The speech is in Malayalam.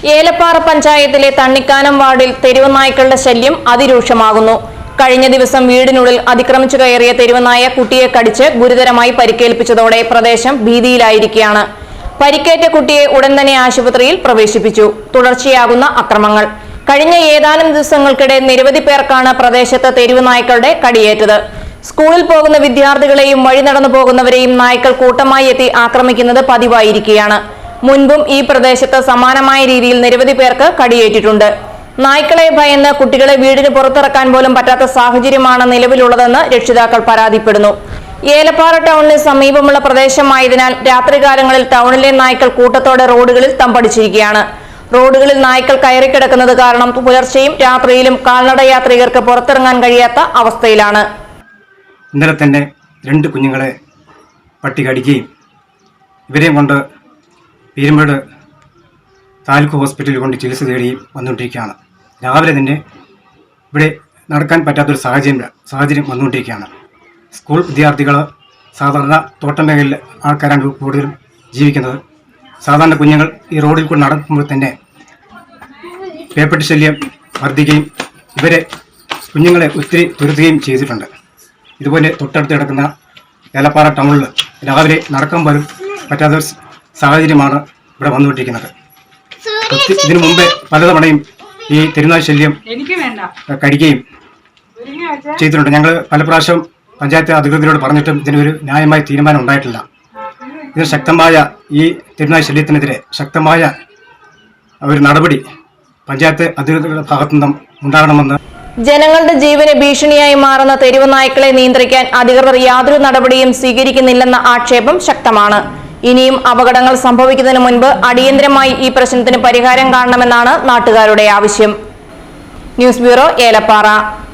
ഏലപ്പാറ പഞ്ചായത്തിലെ തണ്ണിക്കാനം വാർഡിൽ തെരുവ് നായ്ക്കളുടെ ശല്യം അതിരൂക്ഷമാകുന്നു. കഴിഞ്ഞ ദിവസം വീടിനുള്ളിൽ അതിക്രമിച്ചു കയറിയ തെരുവുനായ കുട്ടിയെ കടിച്ച് ഗുരുതരമായി പരിക്കേൽപ്പിച്ചതോടെ പ്രദേശം ഭീതിയിലായിരിക്കുകയാണ്. പരിക്കേറ്റ കുട്ടിയെ ഉടൻ തന്നെ ആശുപത്രിയിൽ പ്രവേശിപ്പിച്ചു. തുടർച്ചയാകുന്ന അക്രമങ്ങൾ. കഴിഞ്ഞ ഏതാനും ദിവസങ്ങൾക്കിടെ നിരവധി പേർക്കാണ് പ്രദേശത്ത് തെരുവ് നായ്ക്കളുടെ കടിയേറ്റത്. സ്കൂളിൽ പോകുന്ന വിദ്യാർത്ഥികളെയും വഴി നടന്നു പോകുന്നവരെയും നായ്ക്കൾ കൂട്ടമായി എത്തി ആക്രമിക്കുന്നത് പതിവായിരിക്കുകയാണ്. മുൻപും ഈ പ്രദേശത്ത് സമാനമായ രീതിയിൽ നിരവധി പേർക്ക് കടിയേറ്റിട്ടുണ്ട്. നായ്ക്കളെ ഭയന്ന് കുട്ടികളെ വീടിന് പുറത്തിറക്കാൻ പോലും പറ്റാത്ത സാഹചര്യമാണ് നിലവിലുള്ളതെന്ന് രക്ഷിതാക്കൾ പരാതിപ്പെടുന്നു. ഏലപ്പാറ ടൗണിന് സമീപമുള്ള പ്രദേശമായതിനാൽ രാത്രികാലങ്ങളിൽ ടൗണിലെ നായ്ക്കൾ കൂട്ടത്തോടെ റോഡുകളിൽ തമ്പടിച്ചിരിക്കുകയാണ്. റോഡുകളിൽ നായ്ക്കൾ കയറിക്കിടക്കുന്നത് കാരണം പുലർച്ചെയും രാത്രിയിലും കാൽനട യാത്രികർക്ക് പുറത്തിറങ്ങാൻ കഴിയാത്ത അവസ്ഥയിലാണ്. ഇന്നലെ തന്നെ 2 കുഞ്ഞുങ്ങളെ പട്ടി കടിക്കുകയും ഇവരെയും കൊണ്ട് പീരുമേട് താലൂക്ക് ഹോസ്പിറ്റലിൽ കൊണ്ട് ചികിത്സ തേടിയും വന്നുകൊണ്ടിരിക്കുകയാണ്. രാവിലെ തന്നെ ഇവിടെ നടക്കാൻ പറ്റാത്തൊരു സാഹചര്യം വന്നുകൊണ്ടിരിക്കുകയാണ്. സ്കൂൾ വിദ്യാർത്ഥികൾ സാധാരണ തോട്ടം മേഖലയിൽ ആൾക്കാരാണ് കൂടുതലും ജീവിക്കുന്നത്. സാധാരണ കുഞ്ഞുങ്ങൾ ഈ റോഡിൽ കൂടി നടക്കുമ്പോൾ തന്നെ പേപ്പട്ടി ശല്യം വർദ്ധിക്കുകയും ഇവരെ കുഞ്ഞുങ്ങളെ ഒത്തിരി തുരുത്തുകയും ചെയ്തിട്ടുണ്ട്. ഇതുപോലെ തൊട്ടടുത്ത് കിടക്കുന്ന ഏലപ്പാറ ടൗണിൽ രാവിലെ നടക്കാൻ പോലും പറ്റാത്ത സാഹചര്യമാണ് ഇവിടെ വന്നുകൊണ്ടിരിക്കുന്നത്. ഇതിനു മുമ്പേ പലതവണയും ഈ തെരുവുനായ ശല്യം കടിക്കുകയും ചെയ്തിട്ടുണ്ട്. ഞങ്ങൾ പല പ്രാവശ്യം പഞ്ചായത്ത് അധികൃതരോട് പറഞ്ഞിട്ടും ഇതിനൊരു ന്യായമായ തീരുമാനം ഉണ്ടായിട്ടില്ല. ഇതിന് ശക്തമായ ഈ തെരുവുനായ ശല്യത്തിനെതിരെ ശക്തമായ ഒരു നടപടി പഞ്ചായത്ത് അധികൃതരുടെ ഭാഗത്തുനിന്നും ഉണ്ടാകണമെന്ന്. ജനങ്ങളുടെ ജീവന് ഭീഷണിയായി മാറുന്ന തെരുവ് നായ്ക്കളെ നിയന്ത്രിക്കാൻ അധികൃതർ യാതൊരു നടപടിയും സ്വീകരിക്കുന്നില്ലെന്ന ആക്ഷേപം ശക്തമാണ്. ഇനിയും അപകടങ്ങൾ സംഭവിക്കുന്നതിന് മുൻപ് അടിയന്തരമായി ഈ പ്രശ്നത്തിന് പരിഹാരം കാണണമെന്നാണ് നാട്ടുകാരുടെ ആവശ്യം. News bureau, Elappara.